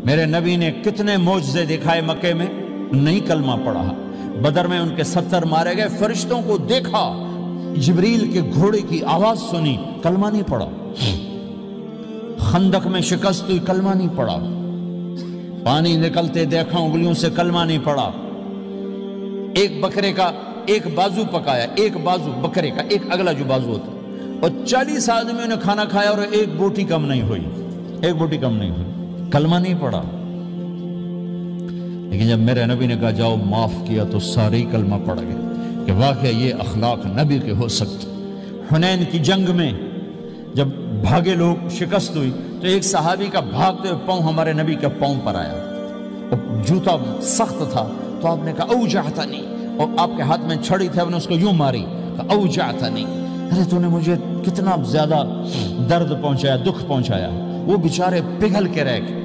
میرے نبی نے کتنے معجزے دکھائے مکے میں، نہیں کلمہ پڑھا۔ بدر میں ان کے 70 مارے گئے، فرشتوں کو دیکھا، جبریل کے گھوڑے کی آواز سنی، کلمہ نہیں پڑھا۔ خندق میں شکست ہوئی، کلمہ نہیں پڑھا۔ پانی نکلتے دیکھا انگلیوں سے، کلمہ نہیں پڑھا۔ ایک بکرے کا ایک بازو پکایا، ایک بازو بکرے کا، ایک اگلا جو بازو ہوتا، اور 40 آدمیوں نے کھانا کھایا اور ایک بوٹی کم نہیں ہوئی، ایک بوٹی کم نہیں ہوئی، کلمہ نہیں پڑھا۔ لیکن جب میرے نبی نے کہا جاؤ معاف کیا تو سارے ہی کلمہ پڑھ گئے کہ واقعہ یہ اخلاق نبی کے ہو سکتے۔ حنین کی جنگ میں جب بھاگے لوگ، شکست ہوئی، تو ایک صحابی کا بھاگتے ہوئے پاؤں ہمارے نبی کے پاؤں پر آیا، اور جوتا سخت تھا، تو آپ نے کہا اوجعتنی، اور آپ کے ہاتھ میں چھڑی تھی، آپ نے اس کو یوں ماری، کہا اوجعتنی، ارے تو نے مجھے کتنا زیادہ درد پہنچایا، دکھ پہنچایا۔ وہ بیچارے پگھل کے رہ گئے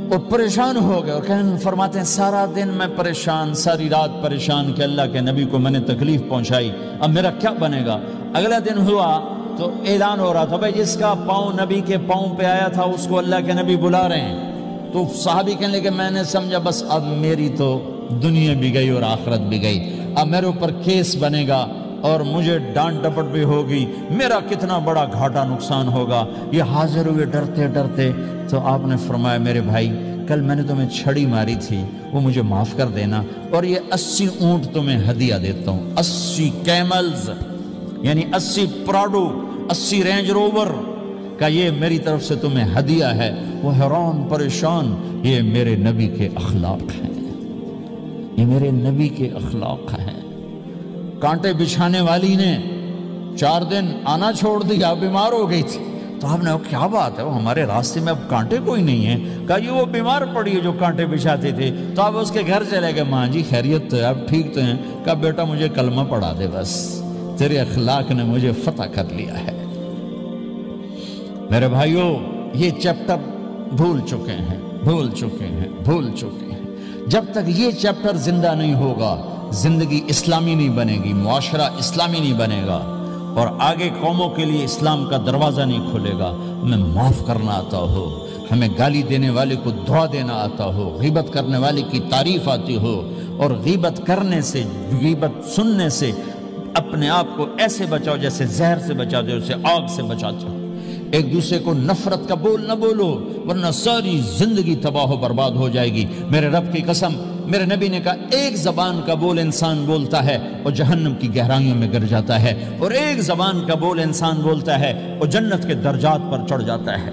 اور پریشان ہو گئے، اور فرماتے ہیں سارا دن میں پریشان، ساری رات پریشان کہ اللہ کے نبی کو میں نے تکلیف پہنچائی، اب میرا کیا بنے گا۔ اگلا دن ہوا تو اعلان ہو رہا تھا بھائی جس کا پاؤں نبی کے پاؤں پہ آیا تھا اس کو اللہ کے نبی بلا رہے ہیں۔ تو صحابی کہنے لگے میں نے سمجھا بس اب میری تو دنیا بھی گئی اور آخرت بھی گئی، اب میرے اوپر کیس بنے گا اور مجھے ڈانٹ ڈپٹ بھی ہوگی، میرا کتنا بڑا گھاٹا نقصان ہوگا۔ یہ حاضر ہوئے ڈرتے ڈرتے، تو آپ نے فرمایا میرے بھائی کل میں نے تمہیں چھڑی ماری تھی، وہ مجھے معاف کر دینا، اور یہ 80 اونٹ تمہیں ہدیہ دیتا ہوں، 80 کیملز یعنی 80 پراڈو، 80 رینج روور کا یہ میری طرف سے تمہیں ہدیہ ہے۔ وہ حیران پریشان، یہ میرے نبی کے اخلاق ہیں، یہ میرے نبی کے اخلاق ہیں۔ کانٹے بچھانے والی نے 4 دن آنا چھوڑ دیا، بیمار ہو گئی تھی، تو آپ نے کیا بات ہے، وہ ہمارے راستے میں اب کانٹے کوئی نہیں ہیں، کہا یہ وہ بیمار پڑی ہے جو کانٹے بچھاتے تھے، تو آپ اس کے گھر چلے گئے، ماں جی خیریت تو ہے، اب ٹھیک تو ہیں، کہا بیٹا مجھے کلمہ پڑھا دے، بس تیرے اخلاق نے مجھے فتح کر لیا ہے۔ میرے بھائیوں یہ چیپٹر بھول چکے ہیں، بھول چکے ہیں، بھول چکے ہیں۔ جب تک یہ چیپٹر زندہ نہیں ہوگا زندگی اسلامی نہیں بنے گی، معاشرہ اسلامی نہیں بنے گا، اور آگے قوموں کے لیے اسلام کا دروازہ نہیں کھلے گا۔ ہمیں معاف کرنا آتا ہو، ہمیں گالی دینے والے کو دعا دینا آتا ہو، غیبت کرنے والے کی تعریف آتی ہو، اور غیبت کرنے سے، غیبت سننے سے اپنے آپ کو ایسے بچاؤ جیسے زہر سے بچاتے ہو، اسے آگ سے بچاتے ہو۔ ایک دوسرے کو نفرت کا بول نہ بولو ورنہ ساری زندگی تباہ و برباد ہو جائے گی۔ میرے رب کی قسم، میرے نبی نے کہا ایک زبان کا بول انسان بولتا ہے اور جہنم کی گہرائیوں میں گر جاتا ہے، اور ایک زبان کا بول انسان بولتا ہے اور جنت کے درجات پر چڑھ جاتا ہے۔